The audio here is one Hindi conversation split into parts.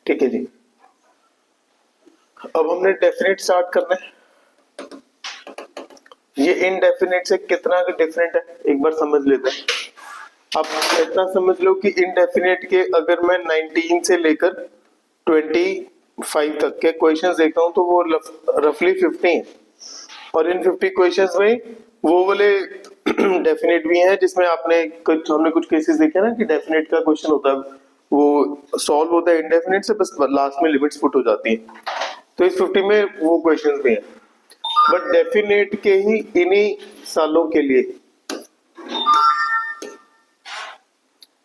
ठीक है जी। अब हमने डेफिनेट स्टार्ट करना है। ये इनडेफिनेट से कितना डिफरेंट है एक बार समझ लेते हैं। अब इतना समझ लो कि इनडेफिनेट के अगर मैं 19 से लेकर 25 तक के क्वेश्चंस देखता हूं तो वो रफली 50 है। और इन 50 क्वेश्चंस में वो वाले डेफिनेट भी हैं जिसमें हमने कुछ केसेस देखे ना कि डेफिनेट का क्वेश्चन होता है वो सॉल्व होता है इनडेफिनेट से, बस लास्ट में लिमिट्स पुट हो जाती हैं। तो इस 50 में वो क्वेश्चंस भी हैं। बट डेफिनेट के ही इन्हीं सालों के लिए,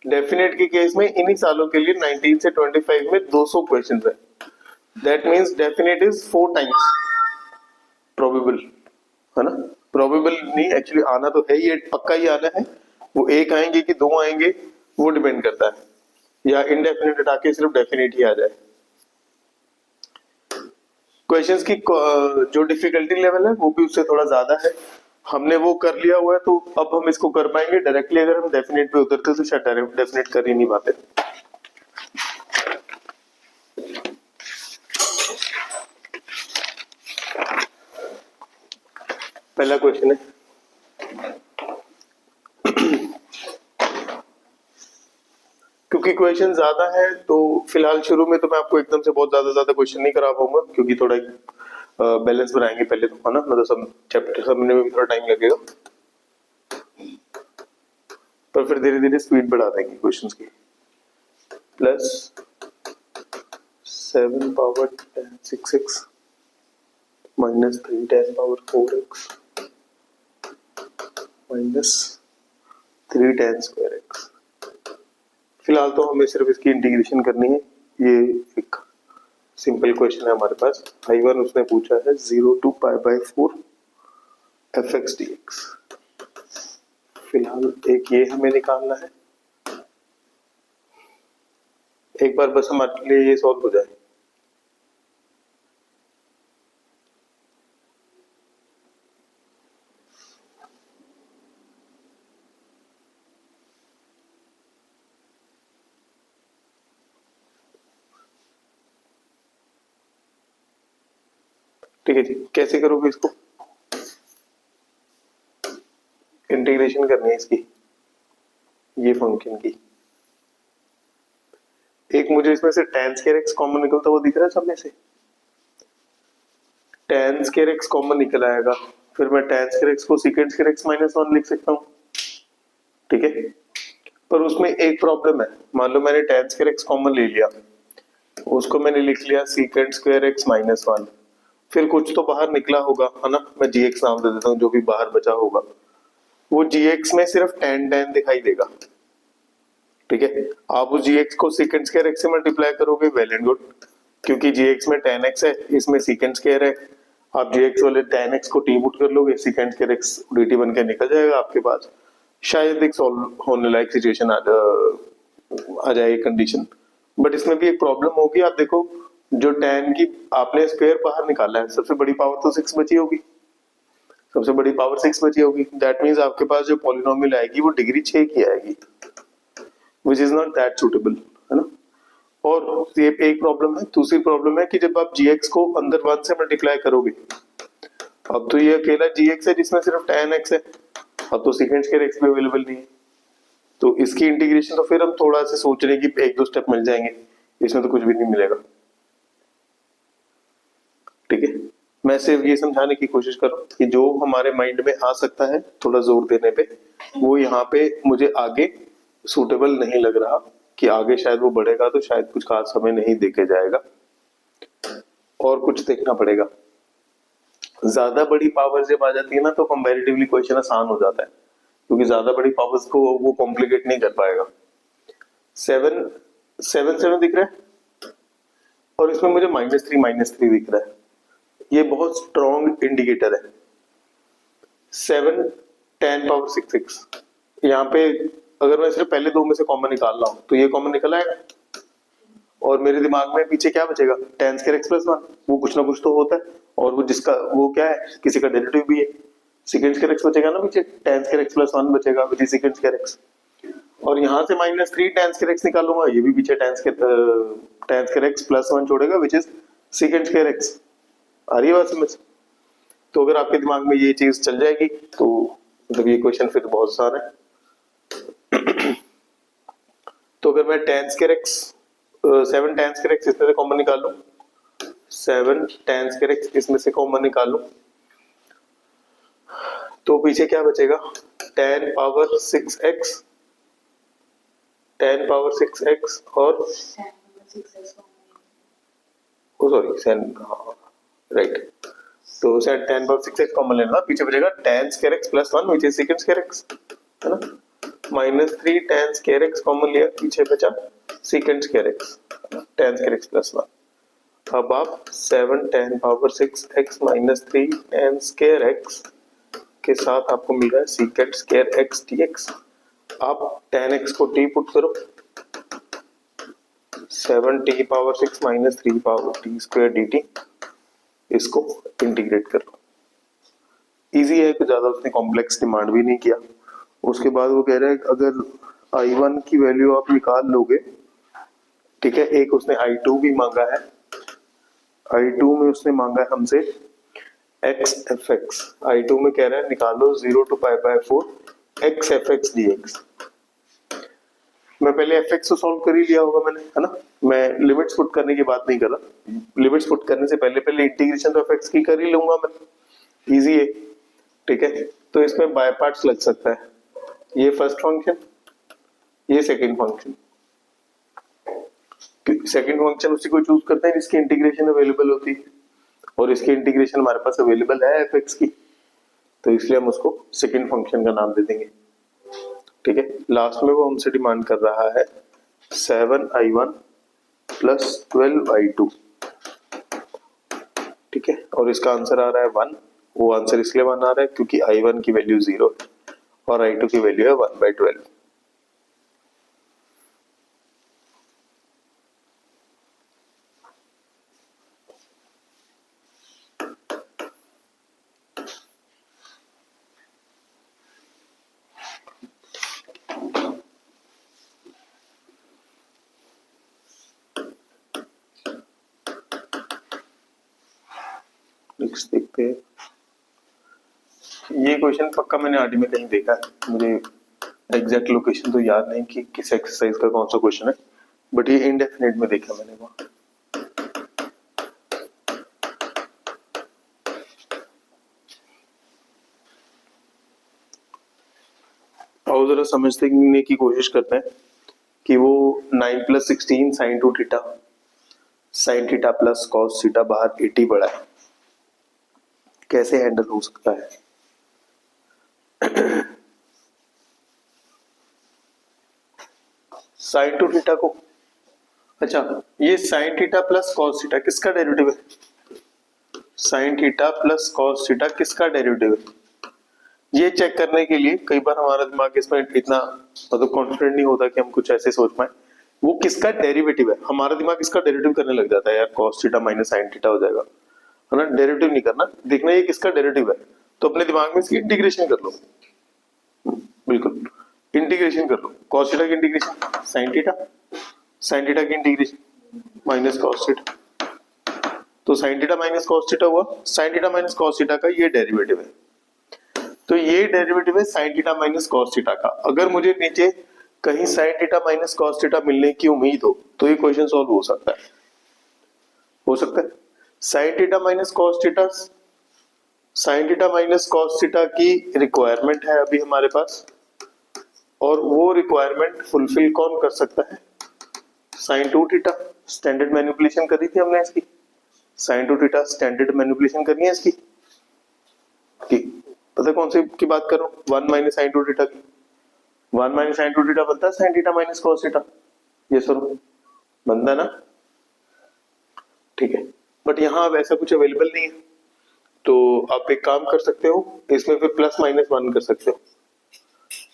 डेफिनेट के केस में इन्हीं सालों के लिए 19 से 25 में 200 क्वेश्चंस है। That means definite is 4 times probable, है ना। प्रोबेबल नहीं, एक्चुअली आना तो है ही, पक्का ही आना है। वो एक आएंगे कि दो आएंगे वो डिपेंड करता है, या इनडेफिनेट हटा के सिर्फ डेफिनेट ही आ जाए। क्वेश्चंस की जो डिफिकल्टी लेवल है वो भी उससे थोड़ा ज्यादा है। हमने वो कर लिया हुआ है तो अब हम इसको कर पाएंगे डायरेक्टली। अगर हम डेफिनेट पे उतरते तो शायद डेफिनेट कर ही नहीं पाते। पहला क्वेश्चन है, क्योंकि क्वेश्चन ज्यादा है तो फिलहाल शुरू में तो मैं आपको एकदम से बहुत ज्यादा क्वेश्चन नहीं करा पाऊंगा, क्योंकि थोड़ा बैलेंस बनाएंगे पहले तो, है ना। मतलब सब चैप्टर समझने में भी थोड़ा टाइम लगेगा, पर फिर धीरे धीरे स्पीड बढ़ा देंगे क्वेश्चंस की। Plus 7 power 10 6x minus 3 10 power 4x minus 3 10 square x। फिलहाल तो हमें सिर्फ इसकी इंटीग्रेशन करनी है। ये एक सिंपल क्वेश्चन है हमारे पास। I1 उसने पूछा है 0 to π/4 fx dx। फिलहाल एक ये हमें निकालना है। एक बार बस हमारे लिए ये सॉल्व हो जाए। ठीक है जी, कैसे करोगे इसको? इंटीग्रेशन करनी है इसकी, ये फंक्शन की। एक मुझे इसमें से tan स्क्वायर x कॉमन निकलता हुआ दिख रहा है सब में से। tan स्क्वायर x कॉमन निकल आएगा, फिर मैं tan स्क्वायर x को secant स्क्वायर x माइनस 1 लिख सकता हूँ। ठीक है, पर उसमें एक प्रॉब्लम है। मान लो मैंने tan स्क्वायर x कॉमन ले लिया, उसको मैंने लिख लिया secant स्क्वायर x माइनस 1। फिर कुछ तो बाहर निकला होगा, है ना। मैं gx नाम दे देता हूँ, जो भी बाहर बचा होगा वो gx में सिर्फ tan दिखाई देगा। ठीक है, आप उस gx को secant स्क्वायर x से मल्टीप्लाई करोगे, वेल एंड गुड, क्योंकि gx में tan x है, इसमें secant स्क्वायर है। आप gx वाले tan x को टी पुट कर लोगे, secant स्क्वायर x dt बन के निकल जाएगा आपके पास। शायद एक सॉल्व होने लायक सिचुएशन आ जाए कंडीशन। बट इसमें भी एक प्रॉब्लम होगी। आप देखो, जो tan की आपने स्क्वायर बाहर निकाला है, सबसे बड़ी पावर तो 6 बची होगी, सबसे बड़ी पावर 6 बची होगी। दैट मींस आपके पास जो पॉलिनोमियल आएगी वो डिग्री 6 की आएगी, which is not that suitable, है ना। और ये एक प्रॉब्लम है। दूसरी प्रॉब्लम है कि जब आप gx को अंदर 1 से मल्टीप्लाई करोगे, अब तो ये अकेला gx है जिसमें सिर्फ tan x है, अब तो secant स्क्वायर x भी अवेलेबल नहीं है। तो इसकी इंटीग्रेशन तो फिर हम थोड़ा सा सोच रहे हैं कि एक दो स्टेप मिल जाएंगे, इसमें तो कुछ भी नहीं मिलेगा। ठीक है, मैं सिर्फ ये समझाने की कोशिश कर रहा हूँ कि जो हमारे माइंड में आ सकता है थोड़ा जोर देने पे, वो यहाँ पे मुझे आगे सूटेबल नहीं लग रहा कि आगे शायद वो बढ़ेगा तो शायद कुछ खास हमें नहीं देखे जाएगा और कुछ देखना पड़ेगा। ज्यादा बड़ी पावर जब आ जाती है ना तो कंपैरेटिवली क्वेश्चन आसान हो जाता है, क्योंकि ज्यादा बड़ी पावर्स को वो कॉम्प्लिकेट नहीं कर पाएगा। 7 दिख रहा है और इसमें मुझे -3 दिख रहा है। ये बहुत स्ट्रॉन्ग इंडिकेटर है। 7 10 पावर 6 यहाँ पे अगर मैं सिर्फ पहले दो में से कॉमन निकाल रहा हूं तो ये कॉमन निकल आएगा, और मेरे दिमाग में पीछे क्या बचेगा? tan square x plus 1। वो कुछ ना कुछ तो होता है, और वो जिसका वो क्या है, किसी का डेरिवेटिव भी है। secant स्क्वायर x बचेगा ना पीछे, tan स्क्वायर x प्लस 1 बचेगा, which is secant square x। और यहाँ से -3 tan square x निकालूंगा, ये भी पीछे tan square x प्लस 1 छोड़ेगा which is secant square x। आ रही है बात समझ? तो अगर आपके दिमाग में ये चीज चल जाएगी तो मतलब ये क्वेश्चन फिर बहुत आसान है। तो अगर मैं tan square x 7 tan square x इसमें से कॉमन निकाल लूं, 7 tan square x इसमें से कॉमन निकाल लूं, तो पीछे क्या बचेगा? tan power 6x, tan power 6x और सॉरी राइट, तो tan पावर 6x कॉमन लेना, पीछे बचेगा tan square x plus 1 which is secant square x, है ना? -3 tan square x कॉमन लिया, पीछे बचा secant square x, tan square x plus 1। अब आप 7 tan power 6x -3 tan square x के साथ आपको मिल रहा है secant square x dx। आप tan x को t पुट करो, 7t power 6 -3 power t square dt, इसको इंटीग्रेट कर लो। इजी है, कुछ ज्यादा उसने कॉम्प्लेक्स डिमांड भी नहीं किया। उसके बाद वो कह रहा है अगर I1 की वैल्यू आप निकाल लोगे, ठीक है, एक उसने I2 भी मांगा है, I2 में उसने मांगा है हमसे x fx, I2 में कह रहा है निकालो 0 to π/4 x fx dx। मैं पहले fx को सॉल्व कर ही लिया होगा मैंने, है ना? मैं लिमिट्स पुट करने की बात नहीं कर रहा, लिमिट्स पुट करने से पहले पहले इंटीग्रेशन तो fx की कर ही लूंगा मैं, इजी है, ठीक है। तो इसमें बाय पार्ट्स लग सकता है, ये फर्स्ट फंक्शन, ये सेकंड फंक्शन। सेकंड फंक्शन उसी को चूज करते हैं जिसकी इंटीग्रेशन अवेलेबल होती है, और इसकी इंटीग्रेशन हमारे पास अवेलेबल है fx की, तो इसलिए हम उसको सेकंड फंक्शन का नाम दे देंगे, ठीक है। लास्ट में वो हमसे डिमांड कर रहा है 7I1 प्लस 12I2, ठीक है, और इसका आंसर आ रहा है 1। वो आंसर इसलिए 1 आ रहा है क्योंकि I1 की वैल्यू 0 है और I2 की वैल्यू है 1/12। नेक्स्ट देखते हैं, ये क्वेश्चन पक्का मैंने आरडी में कहीं देखा है, मुझे एग्जैक्ट लोकेशन तो याद नहीं कि किस एक्सरसाइज का कौन सा क्वेश्चन है, बट ये इंडेफिनिट में देखा मैंने वहां। और जरा समझने की कोशिश करते हैं कि वो 9 + 16 sin 2 theta sin theta plus cos theta बाहर 80 बड़ा है, कैसे हैंडल हो सकता है? sin 2 थीटा को, अच्छा ये sin theta plus cos theta किसका डेरिवेटिव है? sin theta plus cos theta किसका डेरिवेटिव है? ये चेक करने के लिए कई बार हमारा दिमाग इसमें इतना मतलब कॉन्फिडेंट नहीं होता कि हम कुछ ऐसे सोच पाए, वो किसका डेरिवेटिव है, हमारा दिमाग इसका डेरिवेटिव करने लग जाता है, यार cos theta minus sin theta हो जाएगा, है ना? डेरिवेटिव नहीं करना, देखना ये किसका डेरिवेटिव है, तो अपने दिमाग में इसकी इंटीग्रेशन कर लो, बिल्कुल इंटीग्रेशन कर लो। cos थीटा की इंटीग्रेशन sin थीटा की इंटीग्रेशन माइनस cos थीटा, तो sin theta minus cos theta हुआ, sin theta minus cos theta का ये डेरिवेटिव है, तो ये डेरिवेटिव है sin theta minus cos theta का। अगर मुझे नीचे कहीं sin theta minus cos theta मिलने की उम्मीद हो तो ये क्वेश्चन सॉल्व हो सकता है, हो सकता है। sin theta minus cos theta, sin theta minus cos theta की रिक्वायरमेंट है अभी हमारे पास, और वो रिक्वायरमेंट फुलफिल कौन कर सकता है? sin 2 theta. स्टैंडर्ड मैनिपुलेशन करी थी हमने इसकी, sin 2 थीटा स्टैंडर्ड मैनिपुलेशन करनी है इसकी, पता कौन सी की बात कर रहा हूं? 1 माइनस sin 2 थीटा की, 1 माइनस sin 2 थीटा बनता है sin theta minus cos theta, ये सर बनता है ना, ठीक है। बट यहाँ अब ऐसा कुछ अवेलेबल नहीं है, तो आप एक काम कर सकते हो, इसमें फिर प्लस माइनस 1 कर सकते हो,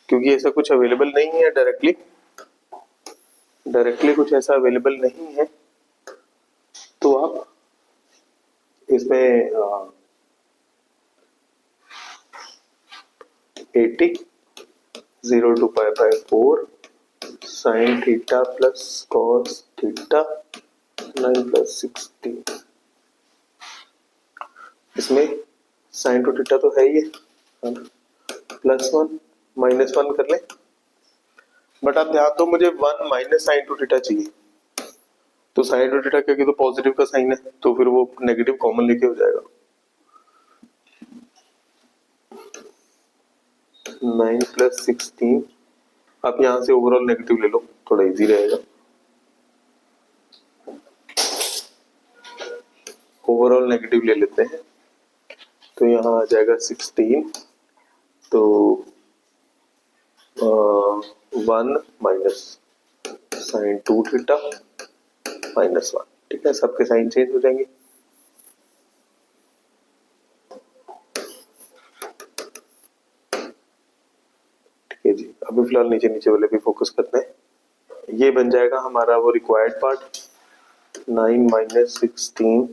क्योंकि ऐसा कुछ अवेलेबल नहीं है डायरेक्टली कुछ ऐसा अवेलेबल नहीं है, तो आप इसमें 80 0 to π/4 sine theta plus cos theta 9+16। इसमें साइन टू थीटा तो है ही है, +1 -1 कर ले। बट आप ध्यान दो, मुझे 1 माइनस साइन टू थीटा चाहिए, तो साइन टू थीटा क्योंकि तो पॉजिटिव का साइन है, तो फिर वो नेगेटिव कॉमन लेके हो जाएगा। 9+16, आप यहां से ओवरऑल नेगेटिव ले लो, थोड़ा इजी रहेगा। ओवरऑल नेगेटिव ले लेते हैं, तो यहाँ आ जाएगा 16, तो 1 माइनस साइन टू थीटा -1। ठीक है, सबके साइन चेंज हो जाएंगे। ठीक है जी, अभी फिलहाल नीचे नीचे वाले पे फोकस करते हैं। ये बन जाएगा हमारा वो required part, 9-16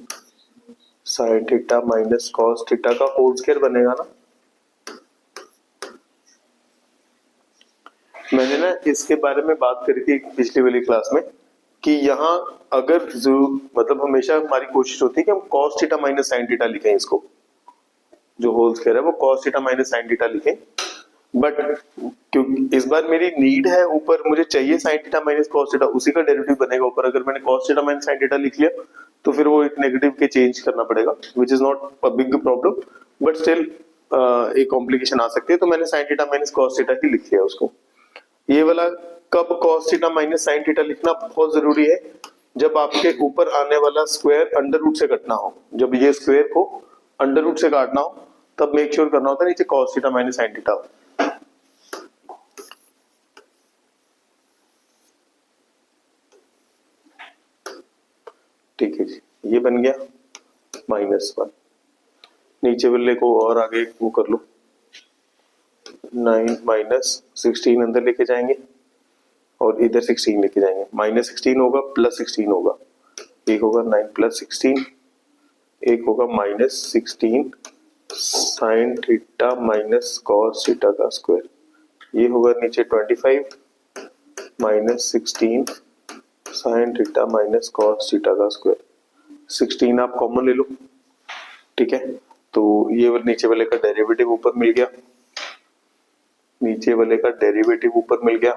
sign theta minus cos theta का होल स्क्वायर बनेगा ना। मैंने ना इसके बारे में बात करी थी पिछली वाली क्लास में कि यहाँ अगर मतलब हमेशा हमारी कोशिश होती है कि हम cos theta minus sine theta लिखें, इसको जो होल स्क्वायर है वो cos theta minus sine theta लिखें। बट क्योंकि इस बार मेरी नीड है ऊपर, मुझे चाहिए sign theta minus cos theta, उसी का डेरिवेटिव बनेगा ऊपर। अगर मैंने cos theta minus sine theta लिख लिया तो फिर वो एक नेगेटिव के चेंज करना पड़ेगा, which is not a big problem, but still एक कॉम्प्लिकेशन आ सकती है। तो मैंने sine theta minus cos theta ही लिख लिया उसको। ये वाला कब cos theta minus sine theta लिखना बहुत जरूरी है, जब आपके ऊपर आने वाला स्क्वायर अंडर रूट से कटना हो। जब ये स्क्वायर को अंडर रूट से काटना हो तब मेक श्योर करना होता है नीचे cos theta minus sine theta हो। ठीक है जी, ये बन गया -1। नीचे वाले को और आगे वो कर लो, 9-16 अंदर लेके जाएंगे और इधर 16 लेके जाएंगे। -16 होगा +16 होगा, एक होगा 9+16, एक होगा -16 sign theta minus cos theta का स्क्वायर, ये होगा नीचे 25 -16 sign theta minus cos theta का स्क्वायर। 16 आप कॉमन ले लो। ठीक है, तो ये नीचे वाले का डेरिवेटिव ऊपर मिल गया, नीचे वाले का डेरिवेटिव ऊपर मिल गया,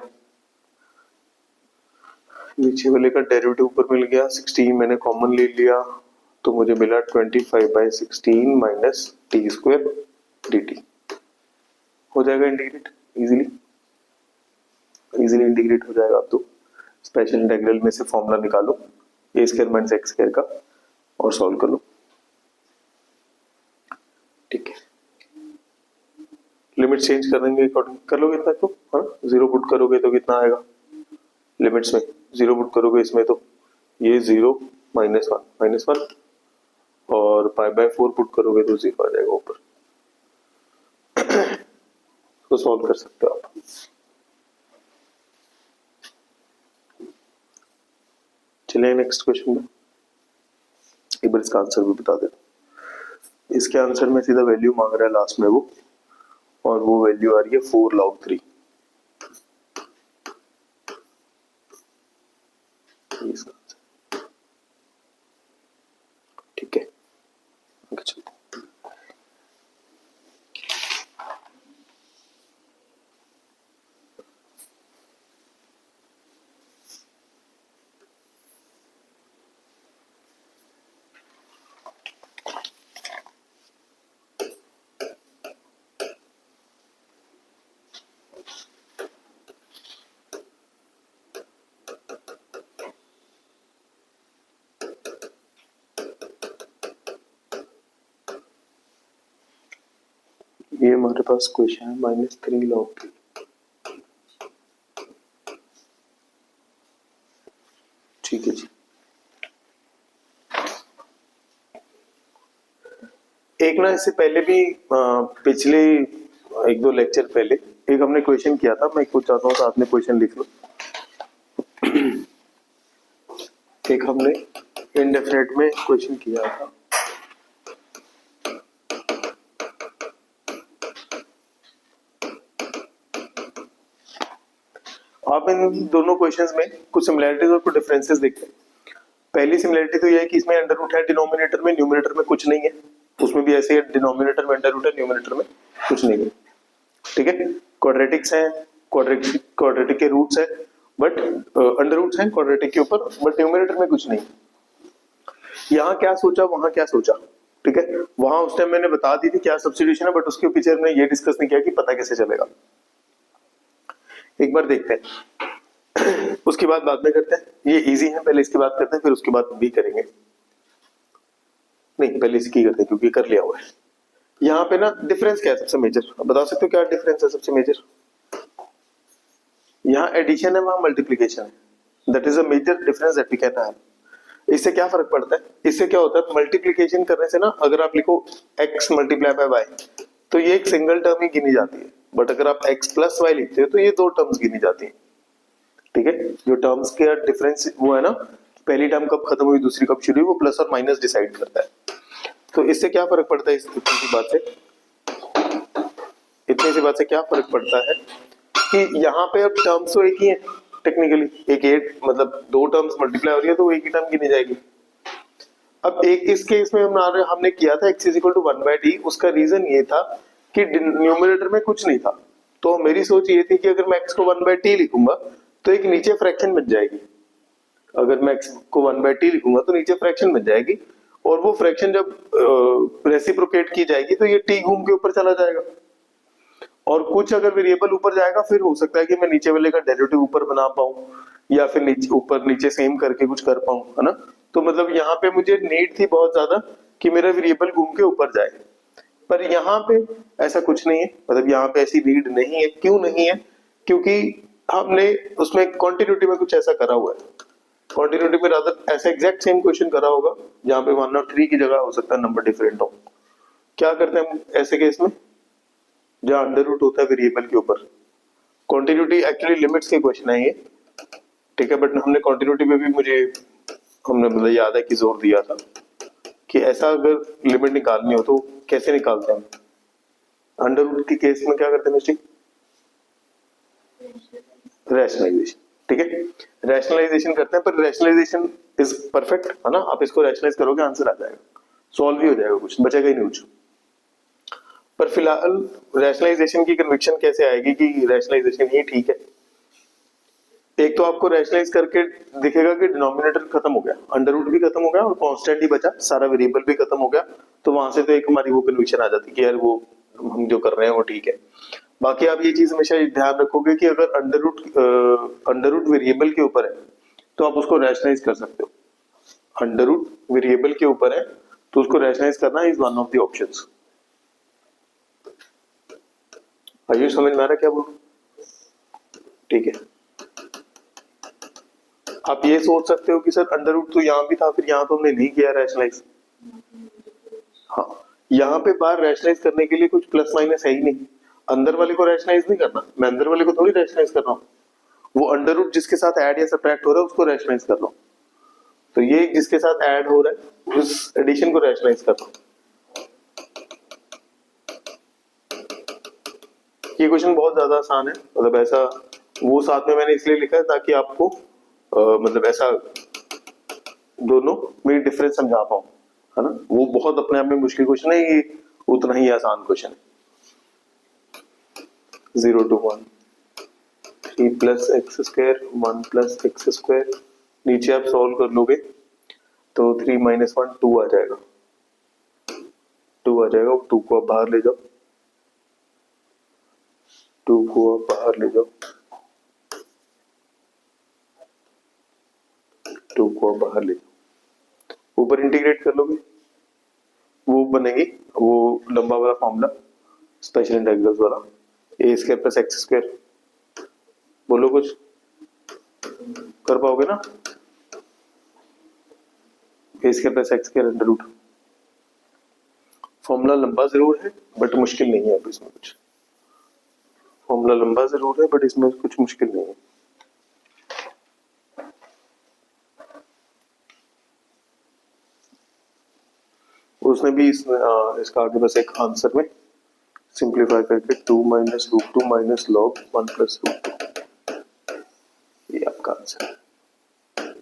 नीचे वाले का डेरिवेटिव ऊपर मिल गया। 16 मैंने कॉमन ले लिया तो मुझे मिला 25/16 माइनस टी स्क्वायर dt। हो जाएगा इंटीग्रेट इजीली, इजीली इंटीग्रेट हो जाएगा। आप तो स्पेशल इंटीग्रल में से फॉर्मूला निकालो ए स्क्वायर माइनस एक्स स्क्वायर का और सॉल्व कर लो। ठीक है, लिमिट चेंज कर देंगे अकॉर्डिंग, कर लोगे इतना तो, हाँ 0 पुट करोगे तो कितना आएगा लिमिट्स में, 0 पुट करोगे इसमें तो ये 0 -1 और π/4 पुट करोगे तो 0 आ जाएगा ऊपर। तो सॉल्व कर सकते हो आप। चलिए नेक्स्ट क्वेश्चन में एक बार इसका आंसर भी बता देता। इसके आंसर में सीधा वैल्यू मांग रहा है लास्ट में वो, और वो वैल्यू आ रही है 4 log 3। ठीक है, आगे चलते हैं। ये हमारे पास क्वेश्चन है -3 log 3। ठीक है जी, एक ना इससे पहले भी पिछले 1-2 लेक्चर पहले एक हमने क्वेश्चन किया था, मैं कुछ चाहता हूँ साथ में क्वेश्चन लिख लो। एक हमने इनडेफिनेट में क्वेश्चन किया था, आप इन दोनों क्वेश्चंस में कुछ सिमिलरिटीज और कुछ डिफरेंसेस देखते हैं। पहली सिमिलरिटी तो ये है कि इसमें अंडर रूट है डिनोमिनेटर में, न्यूमरेटर में कुछ नहीं है। उसमें भी ऐसे है, डिनोमिनेटर में अंडर रूट है, न्यूमरेटर में कुछ नहीं है। ठीक है, क्वाड्रेटिक्स है, क्वाड्रेटिक के रूट्स है, बट अंडर रूट्स हैं क्वाड्रेटिक के ऊपर, बट न्यूमरेटर में कुछ नहीं। यहाँ क्या सोचा, वहां क्या सोचा। ठीक है, वहां उस टाइम मैंने बता दी थी क्या सब्स्टिट्यूशन है, बट उसके पीछे हमने ये डिस्कस नहीं किया कि पता कैसे चलेगा। एक बार देखते हैं, उसके बाद में करते हैं। ये इजी है, पहले इसकी बात करते हैं, फिर उसके बाद भी करेंगे। नहीं, पहले इसकी करते हैं क्योंकि कर लिया हुआ है। यहाँ पे ना डिफरेंस क्या है सबसे मेजर, बता सकते हो क्या डिफरेंस है सबसे मेजर? यहाँ एडिशन है, वहां मल्टीप्लीकेशन है। That is a major difference that we can have. इससे क्या फर्क पड़ता है? इससे क्या होता है, मल्टीप्लीकेशन करने से ना अगर आप लिखो x मल्टीप्लाई बाय वाई तो ये एक सिंगल टर्म ही गिनी जाती है, बट अगर आप x प्लस वाई लिखते हो तो ये दो टर्म्स गिनी जाती है। ठीक है, जो टर्म्स के डिफरेंस वो है ना, पहली टर्म कब खत्म हुई दूसरी कब शुरू हुई, वो प्लस और माइनस डिसाइड करता है। तो इससे क्या फर्क पड़ता है, इतनी सी बात से क्या फर्क पड़ता है कि यहाँ पे अब टर्म्स तो एक ही है टेक्निकली, एक एट मतलब दो टर्म्स मल्टीप्लाई हो रही है तो एक ही टर्म गिनी जाएगी। अब एक इस केस में हमने किया था x is equal to 1/t, उसका रीजन ये था कि न्यूमरेटर में कुछ नहीं था। तो मेरी सोच ये थी कि अगर मैं x को 1/t लिखूंगा तो एक नीचे फ्रैक्शन बन जाएगी। अगर मैं x को 1/t लिखूंगा तो नीचे फ्रैक्शन बन जाएगी, और वो फ्रैक्शन जब रेसिप्रोकेट की जाएगी तो ये t घूम के ऊपर चला जाएगा, और कुछ अगर वेरिएबल ऊपर जाएगा फिर हो सकता है कि मैं नीचे वाले का डेरिवेटिव ऊपर बना पाऊं, या फिर नीचे ऊपर नीचे सेम करके कुछ कर पाऊं, है ना। तो मतलब यहाँ पे मुझे नीड थी बहुत ज्यादा कि मेरा वेरिएबल घूम के ऊपर जाए, पर यहाँ पे ऐसा कुछ नहीं है। मतलब यहाँ पे ऐसी नीड नहीं है। क्यों नहीं है? क्योंकि हमने उसमें कॉन्टिन्यूटी में कुछ ऐसा करा हुआ है। कॉन्टिन्यूटी में रादर ऐसा एग्जैक्ट सेम क्वेश्चन करा होगा जहाँ पे 1 और 3 की जगह हो सकता है नंबर डिफरेंट हो। क्या करते हैं हम ऐसे केस में, जहाँ अंडर रूट होता है वेरिएबल के ऊपर। कॉन्टिन्यूटी एक्चुअली लिमिट्स के क्वेश्चन है ये, ठीक है, बट हमने कॉन्टिन्यूटी में भी हमने मतलब याद है कि जोर दिया था कि ऐसा अगर लिमिट निकालनी हो तो कैसे निकालते हैं हम। अंडर रूट के केस में क्या करते हैं मिस्टेक, रैशनलाइजेशन। ठीक है, रैशनलाइजेशन करते हैं, पर रैशनलाइजेशन इज परफेक्ट, है ना। आप इसको रैशनलाइज करोगे आंसर आ जाएगा, सॉल्व भी हो जाएगा, कुछ बचेगा ही नहीं कुछ। पर फिलहाल रैशनलाइजेशन की कन्विक्शन कैसे आएगी कि रैशनलाइजेशन ही ठीक है। एक तो आपको रैशनलाइज करके दिखेगा कि डिनोमिनेटर खत्म हो गया, अंडर रूट भी खत्म हो गया और कांस्टेंट ही बचा, सारा वेरिएबल भी खत्म हो गया। तो वहां से तो एक हमारी वो कन्विक्शन आ जाती कि यार वो हम जो कर रहे हैं वो ठीक है। बाकी आप ये चीज हमेशा ध्यान रखोगे कि अगर अंडर रूट वेरिएबल के ऊपर है तो आप उसको रैशनलाइज कर सकते हो। अंडर रूट वेरिएबल के ऊपर है तो उसको रैशनलाइज करना is one of the options. Ayush समझ में आ रहा क्या बोल? ठीक है, आप ये सोच सकते हो कि सर अंडर रूट तो यहाँ भी था, फिर यहाँ तो हमने नहीं किया रैशनलाइज। हाँ, यहाँ पे बाहर रैशनलाइज करने के लिए कुछ प्लस माइनस है ही नहीं। अंदर वाले को रैशनलाइज नहीं करना, मैं अंदर वाले को थोड़ी रैशनलाइज कर रहा हूँ, वो अंडर रूट जिसके साथ ऐड या सब्ट्रैक्ट हो रहा है उसको रैशनलाइज कर रहा हूँ। तो ये जिसके साथ ऐड हो रहा है उस एडिशन को रैशनलाइज कर रहा हूँ। ये क्वेश्चन बहुत ज्यादा आसान है, मतलब ऐसा वो साथ में मैंने इसलिए लिखा है ताकि आपको मतलब ऐसा दोनों में डिफरेंस समझा पाऊं, है ना। वो बहुत अपने आप में मुश्किल क्वेश्चन है, ये उतना ही आसान क्वेश्चन है। 0 to 1 3 plus X square 1 plus X square, नीचे आप सॉल्व कर लोगे तो 3 माइनस 1 2 आ जाएगा, 2 आ जाएगा। 2 को आप बाहर ले जाओ, 2 को आप बाहर ले जाओ, 2 को आप बाहर ले जाओ, ऊपर इंटीग्रेट कर लोगे, वो बनेगी वो लंबा वाला फॉर्मूला स्पेशल इंटीग्रल्स वाला, A square plus X square. बोलो कुछ कर पाओगे ना? A square plus X square under root, formula लंबा जरूर है बट मुश्किल नहीं है। अब इसमें कुछ फॉर्मूला लंबा जरूर है बट इसमें कुछ मुश्किल नहीं है। उसने भी इसका आगे बस एक आंसर में सिंप्लीफाई करके 2 minus root 2 minus log 1 plus root 2 answer है,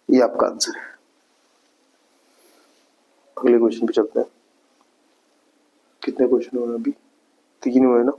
ये आपका आंसर है। अगले क्वेश्चन पे चलते हैं। कितने क्वेश्चन हुए अभी? 3 हुए ना।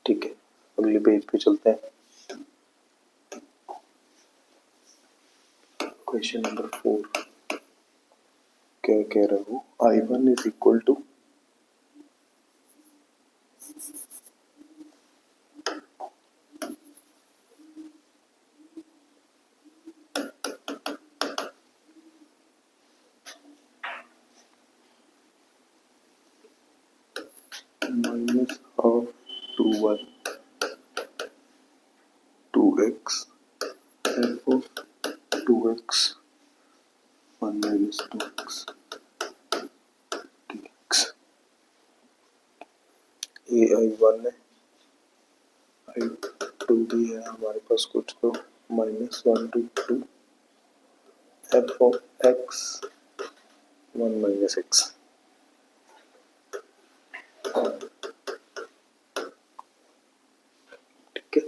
ठीक है, अगले पेज पे चलते हैं। क्वेश्चन नंबर 4 क्या कह रहे हो? I1 is equal to minus half 2 1 2x f of 2x 1 minus 2x dx। ये I1 है, I2 भी है हमारे पास कुछ, तो -1 to 2 f of x 1 minus x। ठीक है,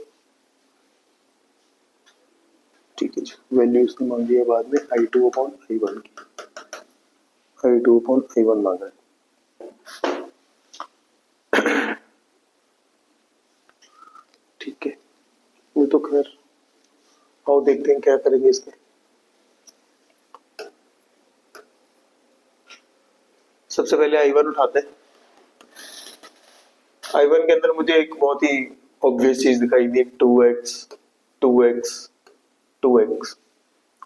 ठीक है जी। वैल्यू इसने मांगी है बाद में I2 अपॉन I1 की, I2 अपॉन I1 मांगा है। ठीक है, वो तो खैर आओ देखते हैं क्या करेंगे इसमें। सबसे पहले I1 उठाते हैं। I1 के अंदर मुझे एक बहुत ही ऑब्वियस चीज दिखाई दी, 2x 2x 2x,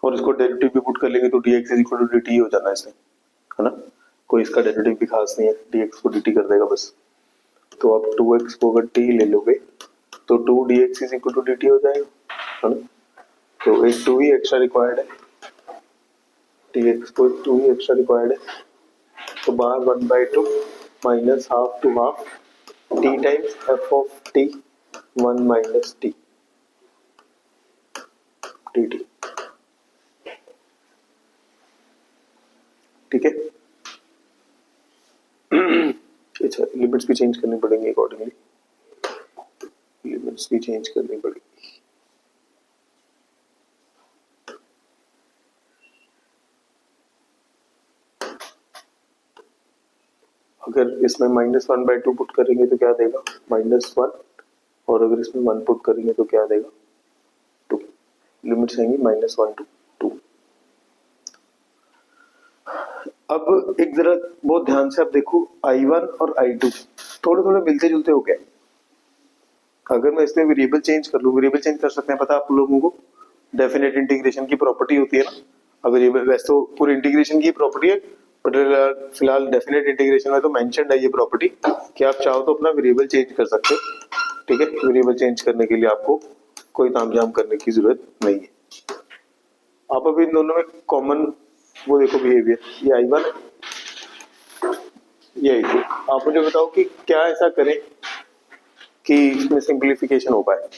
और इसको डेरिवेटिव भी पुट कर लेंगे तो dx is equal to dt हो जाना है इसमें, है ना। कोई इसका डेरिवेटिव भी खास नहीं है, dx को dt कर देगा बस। तो आप 2x को अगर t ले लोगे तो 2 dx is equal to dt हो जाएगा, है ना। तो एक 2 ही एक्स्ट्रा रिक्वायर्ड है, dx को 2 ही एक्स्ट्रा रिक्वायर्ड है। तो बाहर 1/2 minus half to half t times f of t 1 minus t dt। ठीक है, अच्छा लिमिट्स भी चेंज करनी पड़ेंगी अकॉर्डिंगली, लिमिट्स भी चेंज करनी पड़ेगी। अगर इसमें -1/2 पुट करेंगे तो क्या देगा? -1, और अगर इसमें 1 पुट करेंगे तो क्या देगा? 2। लिमिट्स आएंगी -1 to 2। अब एक जरा बहुत ध्यान से आप देखो, I1 और I2 थोड़े थोड़े मिलते जुलते हो गए। अगर मैं इसमें वेरिएबल चेंज कर लूं, वेरिएबल चेंज कर सकते हैं पता है आप लोगों को, डेफिनेट इंटीग्रेशन की प्रॉपर्टी होती है ना। अब वेरिएबल वैसे तो पूरी इंटीग्रेशन की प्रॉपर्टी है, बट फिलहाल डेफिनेट इंटीग्रेशन में तो मेंशन्ड है ये प्रॉपर्टी कि आप चाहो तो अपना वेरिएबल चेंज कर सकते हो। ठीक है, वेरिएबल चेंज करने के लिए आपको कोई तामझाम करने की जरूरत नहीं है। आप अभी इन दोनों में कॉमन वो देखो बिहेवियर, ये I1 है, ये I2। आप मुझे बताओ कि क्या ऐसा करें कि इसमें सिंप्लीफिकेशन हो पाए।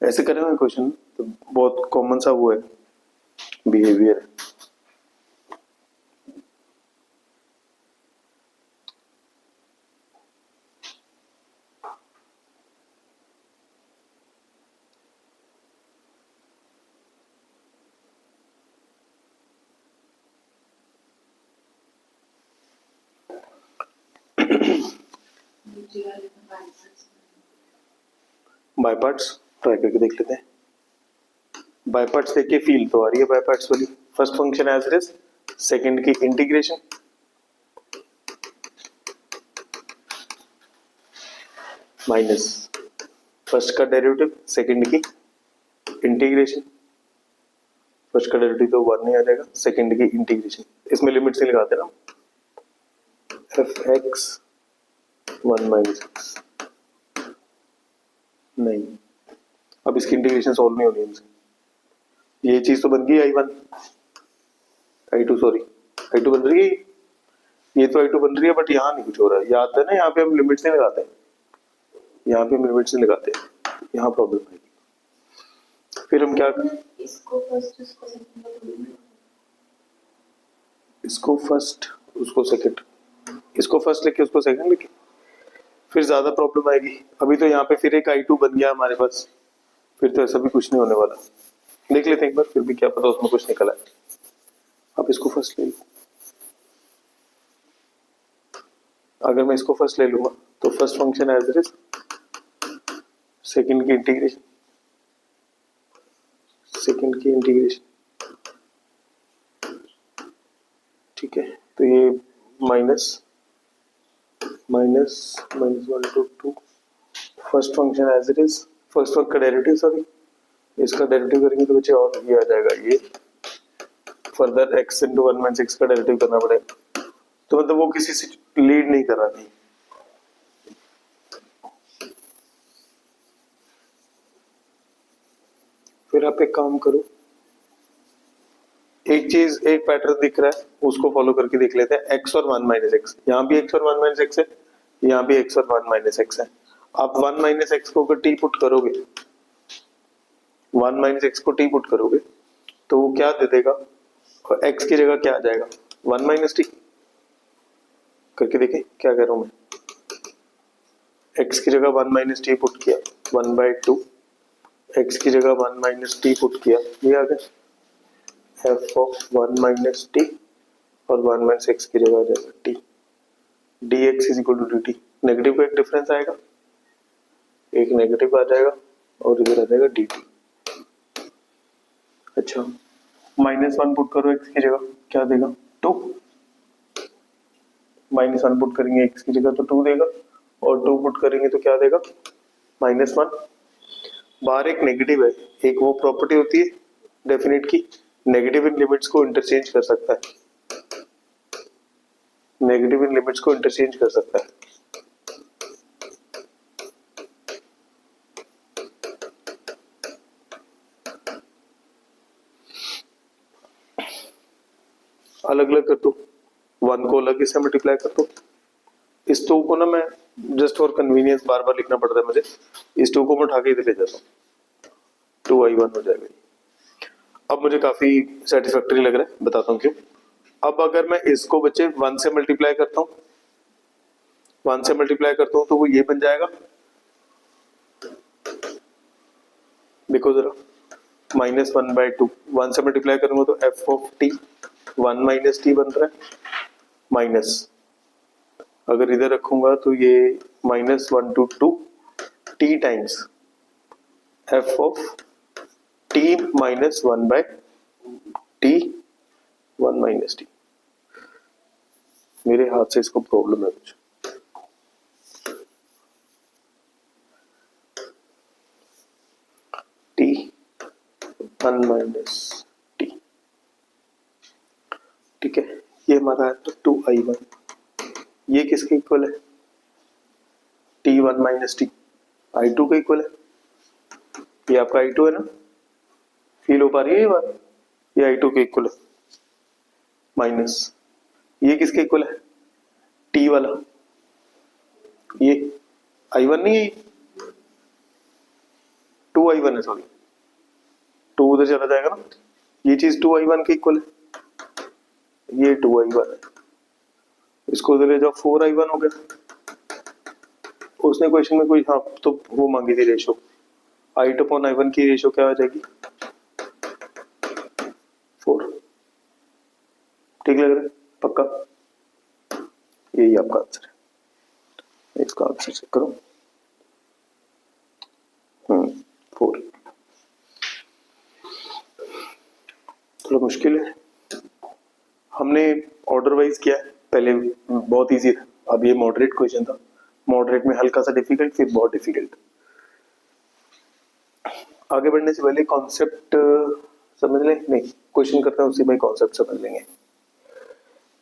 ऐसे करें ना क्वेश्चन, तो बहुत कॉमन सा वो है बिहेवियर है। बाय पार्ट्स ट्राई करके देख लेते हैं। बाय पार्ट्स देखिए, फील तो आ रही है बाय पार्ट्स वाली। First function as it is, second की इंटीग्रेशन, माइनस फर्स्ट का डेरिवेटिव, सेकंड की इंटीग्रेशन, फर्स्ट का डेरिवेटिव तो 1 नहीं आ जाएगा, सेकंड की इंटीग्रेशन, इसमें लिमिट से लगाते ना, एफ एक्स 1 माइनस एक्स, नहीं अब इसकी इंटीग्रेशन सॉल्व नहीं होनी हमसे, ये चीज तो बन गई I1 I2 सॉरी I2 बन रही है, ये तो I2 बन रही है, बट यहाँ नहीं कुछ हो रहा है, याद है ना, यहाँ पे हम लिमिट से लगाते हैं, यहाँ पे हम लिमिट से लगाते हैं, यहाँ प्रॉब्लम है। फिर हम क्या करें, इसको फर्स्ट उसको सेकंड, इसको फर्स्ट लिखे उसको सेकंड लिखे, फिर ज्यादा प्रॉब्लम आएगी। अभी तो यहाँ पे फिर एक I2 बन गया हमारे पास, फिर तो ऐसा भी कुछ नहीं होने वाला, देख लेते हैं एक बार, फिर भी क्या पता उसमें कुछ निकला है। अब इसको फर्स्ट ले लो, अगर मैं इसको फर्स्ट ले लूंगा तो first function as it is, second की इंटीग्रेशन, सेकंड की इंटीग्रेशन, ठीक है, तो ये minus minus minus 1 to 2, first function as it is, first one का डेरिवेटिव, सॉरी इसका डेरिवेटिव करेंगे तो बच्चे और ये आ जाएगा, ये further x into 1 minus x का डेरिवेटिव करना पड़ेगा, तो मतलब वो किसी से लीड नहीं कर रहा थी। फिर आप एक काम करो, एक चीज, एक पैटर्न दिख रहा है उसको फॉलो करके देख लेते हैं, x और 1 माइनस एक्स, यहाँ भी x और 1 माइनस एक्स है, यहाँ भी x और 1 माइनस एक्स है। आप 1 माइनस एक्स को अगर t पुट करोगे, 1 माइनस एक्स को t पुट करोगे तो वो क्या दे देगा, और x की जगह क्या आ जाएगा, 1 माइनस टी, करके देखें क्या कह रहा हूं मैं, x की जगह 1 माइनस टी पुट किया 1/2, x की जगह 1 माइनस टी पुट किया, ये आ गया f ऑफ 1 माइनस टी, और 1 माइनस एक्स की जगह आ जाएगा t, dx is equal to dt, negative का एक डिफरेंस आएगा, एक नेगेटिव आ जाएगा और इधर आ जाएगा dt। अच्छा -1 पुट करो x की जगह, क्या देगा 2, -1 पुट करेंगे x की जगह तो 2 देगा, और 2 पुट करेंगे तो क्या देगा -1। बाहर एक नेगेटिव है, एक वो प्रॉपर्टी होती है डेफिनेट की, नेगेटिव इन लिमिट्स को इंटरचेंज कर सकता है, नेगेटिव इन लिमिट्स को इंटरचेंज कर सकता है। अलग अलग कर दो, 1 को अलग से मल्टीप्लाई कर दो, इस 2 को ना मैं जस्ट फॉर कन्वीनियंस बार बार लिखना पड़ता है मुझे, इस 2 को मैं उठा के इधर ले जाता हूँ, 2i1 हो जाएगा। अब मुझे काफी सेटिस्फैक्टरी लग रहा है, बताता हूँ क्यों। अब अगर मैं इसको बच्चे 1 से मल्टीप्लाई करता हूँ, 1 से मल्टीप्लाई करता हूँ तो वो ये बन जाएगा, देखो जरा, -1/2, 1 से मल्टीप्लाई करूंगा तो f of t 1 minus T बन रहा है, माइनस अगर इधर रखूंगा तो ये -1 to 2 t times f of t minus 1/t 1 minus T. मेरे हाथ से इसको प्रॉब्लम है कुछ, t 1 माइनस टी, ठीक है, ये हमारा है तो 2i1, ये किसके इक्वल है, t1 माइनस टी, i2 के इक्वल है, ये आपका i2 है ना, फील हो पा रही है ये बात, ये i2 के इक्वल है, माइनस ये किसके इक्वल है, t वाला, ये i1 नहीं है, 2i1 है, सॉरी 2 उधर चला जाएगा ना, ये चीज 2i1 के इक्वल है, ये 2i1 है, इसको उधर ले जाओ 4i1 हो गया। उसने क्वेश्चन में कोई हाँ तो वो मांगी थी रेशो, i/i1 की रेशो क्या हो जाएगी 4, ठीक लग रहा है पक्का, यही आपका आंसर है, इसका आंसर चेक करो, 4, थोड़ा मुश्किल है, हमने ऑर्डर वाइज किया है, पहले बहुत इजी था, अब ये मॉडरेट क्वेश्चन था, मॉडरेट में हल्का सा डिफिकल्ट, फिर बहुत डिफिकल्ट। आगे बढ़ने से पहले कॉन्सेप्ट समझ लें, नहीं क्वेश्चन करते हैं उसी में कॉन्सेप्ट समझ लेंगे।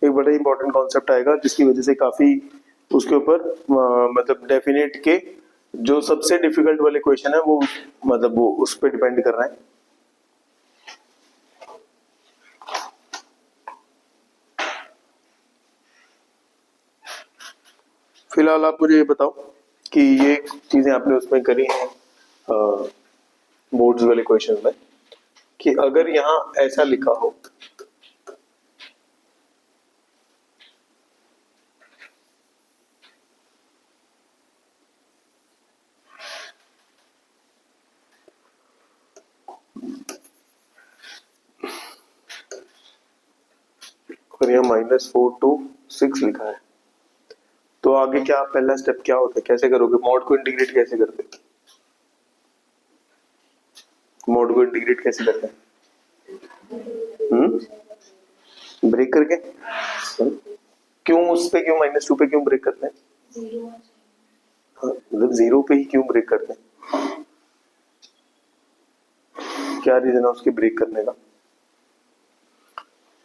एक बड़ा इंपॉर्टेंट कॉन्सेप्ट आएगा जिसकी वजह से काफी उसके ऊपर मतलब डेफिनेट के जो सबसे डिफिकल्ट वाले क्वेश्चन है वो मतलब वो उस पर डिपेंड कर रहे हैं। फिलहाल आप मुझे ये बताओ कि ये चीजें आपने उसमें करी हैं बोर्ड्स वाले क्वेश्चन में, कि अगर यहां ऐसा लिखा हो और यहाँ -4 to 6 लिखा है, तो आगे क्या पहला स्टेप क्या होता है, कैसे करोगे मॉड को इंटीग्रेट कैसे करते हैं? मॉड को इंटीग्रेट कैसे करते हैं? ब्रेक करके। क्यों उस पे, क्यों -2 पे क्यों ब्रेक करते हैं? मतलब 0 पे ही क्यों ब्रेक करते हैं? क्या रीजन है उसके ब्रेक करने का?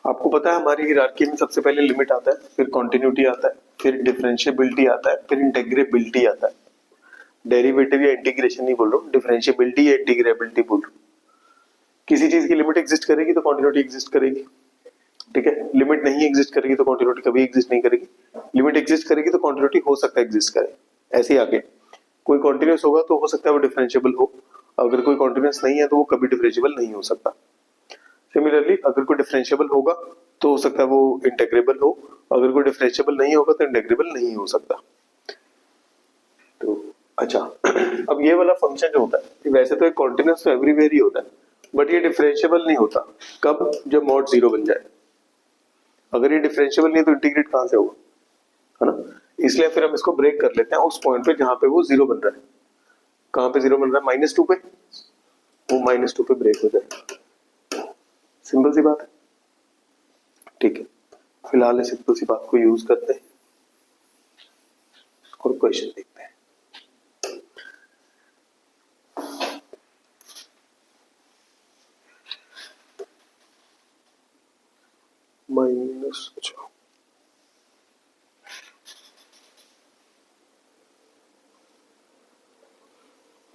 आपको पता है हमारी हियरार्की में सबसे पहले लिमिट आता है, फिर कॉन्टिन्यूटी आता है, फिर डिफरेंशिएबिलिटी आता है, फिर इंटीग्रेबिलिटी आता है। डेरिवेटिव या इंटीग्रेशन नहीं बोल रहा हूँ, डिफरेंशिएबिलिटी या इंटीग्रेबिलिटी बोल रहा हूँ। किसी चीज की लिमिट एग्जिस्ट करेगी तो कॉन्टिन्यूटी एग्जिस्ट करेगी, ठीक है। लिमिट नहीं एग्जिस्ट करेगी तो कॉन्टिन्यूटी कभी एग्जिस्ट नहीं करेगी। लिमिट एग्जिस्ट करेगी तो कॉन्टिन्यूटी हो सकता है एग्जिस्ट करे। ऐसे ही आगे कोई कॉन्टिन्यूस होगा तो हो सकता है वो डिफरेंशिएबल हो, अगर कोई कॉन्टिन्यूस नहीं है तो वो कभी डिफरेंशिएबल नहीं हो सकता। सिमिलरली अगर कोई डिफरेंशिएबल होगा तो हो सकता है वो इंटीग्रेबल हो, अगर कोई डिफरेंशिएबल नहीं होगा तो इंटीग्रेबल नहीं हो सकता। तो अच्छा अब ये वाला फंक्शन जो होता है वैसे तो एक कॉन्टिन्यूस तो एवरीवेयर ही होता है, बट ये डिफरेंशिएबल नहीं होता कब, जब मॉड 0 बन जाए। अगर ये डिफरेंशिएबल नहीं है तो इंटीग्रेट कहां से होगा, है ना। इसलिए फिर हम इसको ब्रेक कर लेते हैं उस पॉइंट पे जहां पे वो 0 बन रहा है। कहां पे 0 बन रहा है? -2 पे, वो -2 पे ब्रेक हो जाए। सिंपल सी बात है, ठीक है। फिलहाल इस सिंपल सी बात को यूज करते हैं और क्वेश्चन देखते हैं।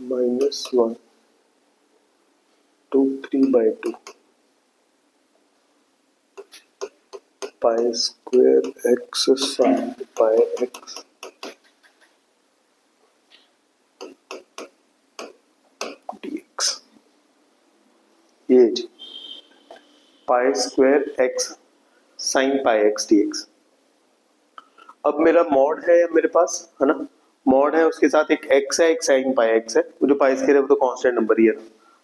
-1 to 3/2 pi square x sin pi x dx। ये pi square x sin pi x dx। अब मेरा मॉड है मेरे पास, है ना, मॉड है उसके साथ एक x है, एक sin pi x है। जो पाई स्क्वायर है वो तो कांस्टेंट नंबर ही है ना,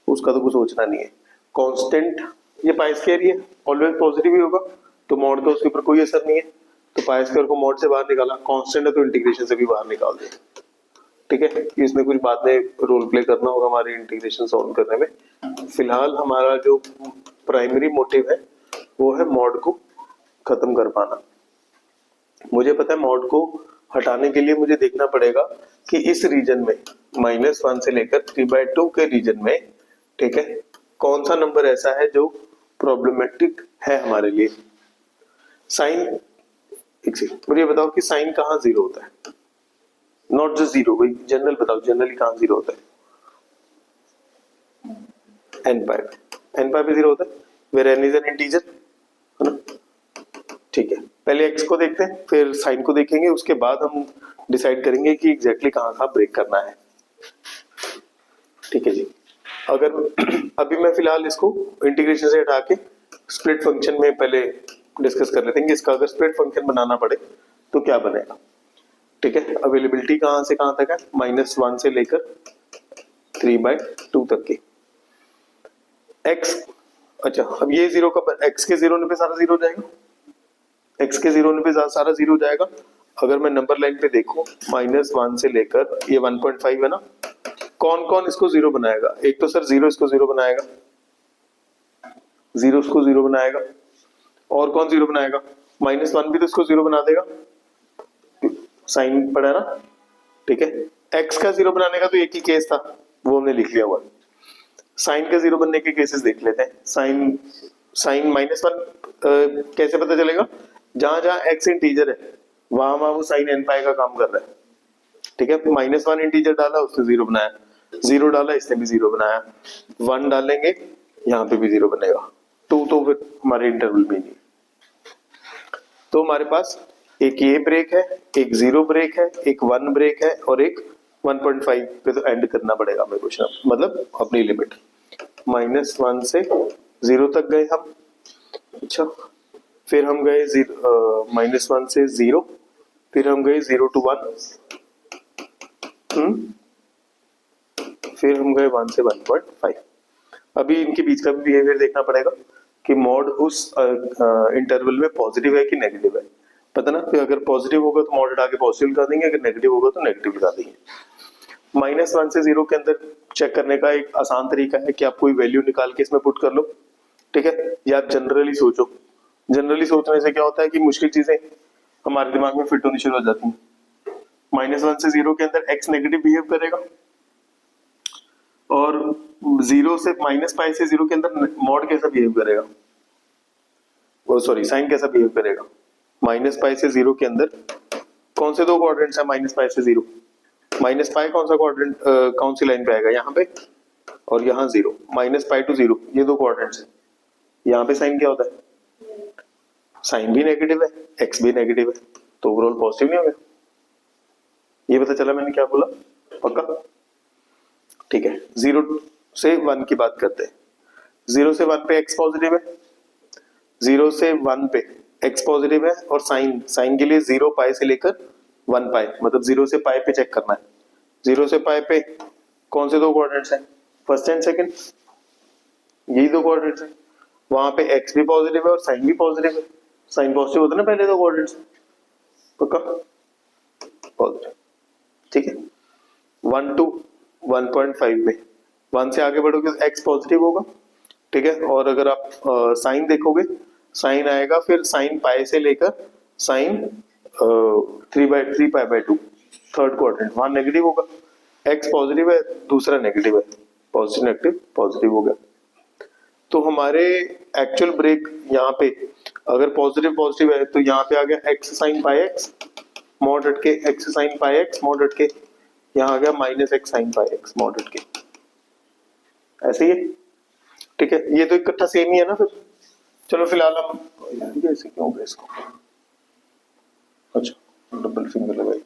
उसका तो कुछ सोचना नहीं है। कांस्टेंट ये पाई स्क्वायर ही है, ऑलवेज पॉजिटिव ही होगा, तो मॉड का उसके ऊपर कोई असर नहीं है। तो पाई स्क्वायर को मॉड से बाहर निकाला, कांस्टेंट है तो इंटीग्रेशन से भी बाहर निकाल दिया, ठीक है। इसमें कुछ बाद में रोल प्ले करना होगा हमारे इंटीग्रेशन सॉल्व करने में। फिलहाल हमारा जो प्राइमरी मोटिव है वो है मॉड को खत्म कर पाना। मुझे पता है मॉड को हटाने के लिए मुझे देखना पड़ेगा कि इस रीजन में -1 से लेकर 3/2 के रीजन में, ठीक है, कौन सा नंबर ऐसा है जो प्रॉब्लमेटिक है हमारे लिए। साइन, एक सेकंड मुझे बताओ कि साइन कहाँ 0 होता है? नॉट जस्ट 0, भाई जनरल बताओ, जनरली कहाँ 0 होता है? n पाई पे 0 होता है, where n is an integer, है ना, ठीक है। पहले x को देखते हैं, फिर साइन को देखेंगे, उसके बाद हम डिसाइड करेंगे कि एग्जैक्टली कहाँ कहाँ ब्रेक करना है, ठीक है जी। अगर अभी मैं फिलहाल इसको इंटीग्रेशन से हटा के स्प्लिट फंक्शन में पहले डिस्कस कर लेते हैं कि इसका अगर स्प्लिट फंक्शन बनाना पड़े तो क्या बनेगा, ठीक है। अवेलेबिलिटी कहां से कहां तक है? -1 से लेकर 3/2 तक की x। अच्छा अब ये 0 का x के 0 होने पे सारा 0 हो जाएगा, x के 0 होने पे सारा 0 हो जाएगा। अगर मैं नंबर लाइन पे देखूं -1 से लेकर ये 1.5 है ना, कौन कौन इसको 0 बनाएगा? एक तो सर 0 इसको 0 बनाएगा, 0 इसको 0 बनाएगा, और कौन 0 बनाएगा? -1 भी तो इसको 0 बना देगा, साइन पड़ा ना, ठीक है। एक्स का जीरो बनाने का तो एक ही केस था, वो हमने लिख लिया हुआ। साइन का जीरो बनने के केसेस देख लेते हैं। साइन साइन -1 कैसे पता चलेगा? जहां जहां एक्स इंटीजर है वहां वहां वो साइन एन पाई का काम कर रहा है। ठीक है, -1 इंटीजर डाला उसने जीरो बनाया, जीरो डाला इसने भी जीरो बनाया, 1 डालेंगे यहाँ पे भी जीरो बनेगा, 2 तो फिर हमारे इंटरवल में नहीं। तो हमारे पास एक ये ब्रेक है, एक जीरो ब्रेक है, एक 1 ब्रेक है और एक 1.5 पे तो एंड करना पड़ेगा हमें क्वेश्चन, मतलब अपनी लिमिट -1 से 0 तक गए हम। अच्छा, फिर हम गए -1 से 0, फिर हम गए 0 to 1, फिर हम गए 1 से 1.5। अभी इनके बीच का भी बिहेवियर देखना पड़ेगा कि मॉड उस इंटरवल में पॉजिटिव है कि नेगेटिव है। पता ना, कि अगर पॉजिटिव होगा तो मॉड हटा के पॉजिटिव लगा देंगे, अगर नेगेटिव होगा तो नेगेटिव लगा देंगे। -1 से 0 के अंदर चेक करने का एक आसान तरीका है कि आप कोई वैल्यू निकाल के इसमें पुट कर लो। ठीक है, या आप जनरली सोचो। जनरली सोचने से क्या होता है कि मुश्किल चीजें हमारे दिमाग में फिट होनी शुरू हो जाती हैं। -1 से 0 के अंदर x नेगेटिव बिहेव करेगा और 0 से -π से 0 के अंदर मॉड कैसा बिहेव करेगा, वो सॉरी साइन कैसा बिहेव करेगा। -π से 0 के अंदर कौन से दो क्वाड्रेंट्स है -π से 0? -π कौन सा क्वाड्रेंट कौन सी लाइन पे आएगा? यहाँ पे और यहाँ 0, -π to 0 ये दो क्वाड्रेंट्स है। यहाँ पे साइन क्या होता है? साइन भी नेगेटिव है, एक्स भी नेगेटिव है, तो ओवरऑल पॉजिटिव नहीं हो गया। ये पता चला मैंने क्या बोला? पक्का? ठीक है, 0 से 1 की बात करते हैं। 0 से 1 पे एक्स पॉजिटिव है, 0 से 1 पे एक्स पॉजिटिव है और साइन साइन के लिए 0 पाई से लेकर 1 पाई, मतलब 0 से पाई पे चेक करना है। 0 से पाई पे कौन से दो क्वाड्रेंट्स हैं? फर्स्ट एंड सेकंड, यही दो क्वाड्रेंट्स हैं। वहां पे एक्स भी पॉजिटिव है और साइन भी पॉजिटिव है। साइन पॉजिटिव होता है ना पहले दो क्वाड्रेंट्स, पक्का पॉजिटिव। ठीक है, 1 to 1.5 में 1 से आगे बढ़ोगे तो एक्स पॉजिटिव होगा। ठीक है, और अगर आप साइन देखोगे, साइन आएगा फिर साइन पाई से लेकर साइन 3/2 थर्ड क्वाड्रेंट, वहां नेगेटिव होगा। एक्स पॉजिटिव है, दूसरा नेगेटिव है, पॉजिटिव नेगेटिव पॉजिटिव हो गया। तो हमारे एक्चुअल ब्रेक यहाँ पे अगर पॉजिटिव पॉजिटिव है तो यहाँ पे आ गया x sine pi x mod हट के, x sine pi x mod हट के, यहाँ आ गया -x sine pi x mod हट के। ऐसे ही है। ठीक है, ये तो इकट्ठा सेम ही है ना फिर। चलो फिलहाल हम ऐसे क्यों हो गया इसको? अच्छा, डबल फिंगर लगाई।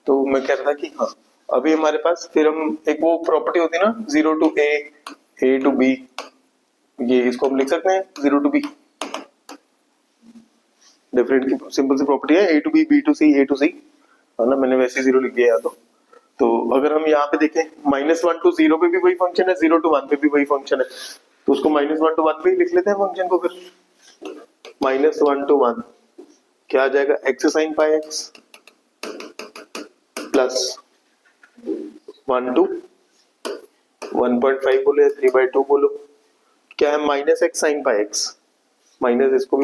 तो मैं कह रहा था कि हाँ, अभी हमारे पास फिर हम एक वो प्रॉपर्टी होती है ना 0 to a, a to b, ये इसको हम लिख सकते हैं 0 to b। डिफरेंट की सिंपल सी प्रॉपर्टी है a to b, b to c, a to c, है ना। मैंने वैसे 0 लिख दिया तो अगर हम यहाँ पे देखें -1 to 0 पे भी वही फंक्शन है, 0 to 1 पे भी वही फंक्शन है, तो उसको -1 to 1 पे ही लिख लेते हैं फंक्शन को। फिर -1 to 1 क्या आ जाएगा? x sine pi x plus 1 to 1.5 बोलो या 3/2 बोलो, क्या है? -x sine pi x, minus इसको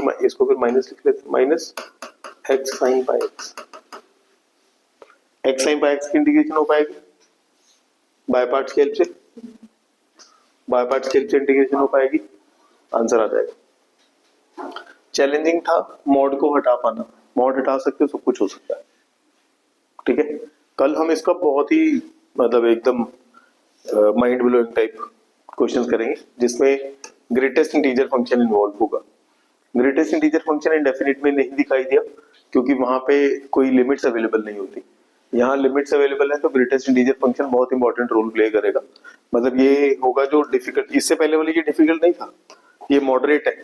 फिर माइनस लिख लेते हैं, -x sine pi x. x sine pi x की इंटीग्रेशन हो पाएगी बाय पार्ट्स की हेल्प से, बाय पार्ट्स की हेल्प से इंटीग्रेशन हो पाएगी, आंसर आ जाएगा। चैलेंजिंग था मॉड को हटा पाना, मॉड हटा सकते हो, सब कुछ हो सकता है। ठीक है, कल हम इसका बहुत ही मतलब एकदम माइंड ब्लोइंग टाइप क्वेश्चंस करेंगे जिसमें ग्रेटेस्ट इंटीजर फंक्शन इन्वॉल्व होगा। ग्रेटेस्ट इंटीजर फंक्शन इंडेफिनिट में नहीं दिखाई दिया क्योंकि वहां पे कोई लिमिट्स अवेलेबल नहीं होती, यहाँ लिमिट्स अवेलेबल है, तो ग्रेटेस्ट इंटीजर फंक्शन बहुत इंपॉर्टेंट रोल प्ले करेगा। मतलब ये होगा जो डिफिकल्ट, इससे पहले वाली ये डिफिकल्ट नहीं था, ये मॉडरेट है।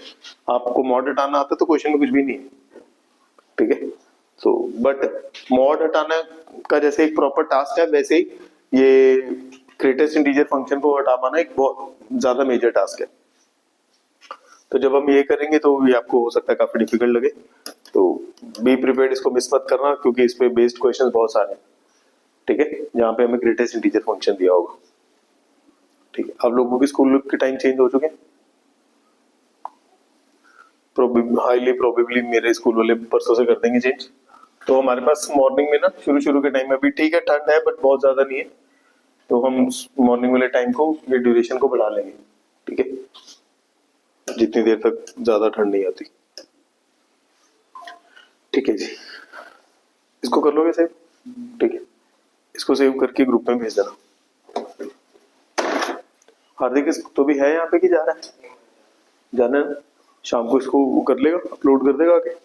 आपको मॉड हटाना आता तो क्वेश्चन में कुछ भी नहीं है। ठीक है, सो बट मॉड हटाना का जैसे एक प्रॉपर टास्क है, वैसे ही ये ग्रेटेस्ट इंटीजर फंक्शन को हटा पाना एक बहुत ज्यादा मेजर टास्क है। तो जब हम ये करेंगे तो ये आपको हो सकता है काफी डिफिकल्ट लगे, तो बी प्रिपेयर्ड, इसको मिस मत करना क्योंकि इस पे बेस्ड क्वेश्चंस बहुत सारे हैं, ठीक है, जहाँ पे हमें ग्रेटेस्ट इंटीजर फंक्शन दिया होगा। ठीक है, आप लोगों की स्कूल के टाइम चेंज हो चुके हैं, हाईली प्रोबेबली मेरे स्कूल वाले परसों से कर देंगे चेंज। तो हमारे पास मॉर्निंग में ना शुरू के टाइम में अभी ठीक है, ठंड है बट बहुत ज्यादा नहीं है, तो हम मॉर्निंग वाले टाइम को ये ड्यूरेशन को बढ़ा लेंगे, ठीक है, जितनी देर तक ज्यादा ठंड नहीं आती। ठीक है जी, इसको कर लोगे सेव? ठीक है, इसको सेव करके ग्रुप में भेज देना। हार्दिक तो भी है यहाँ पे कि जा रहा है? जाना है, शाम को इसको वो कर लेगा, अपलोड कर देगा आगे।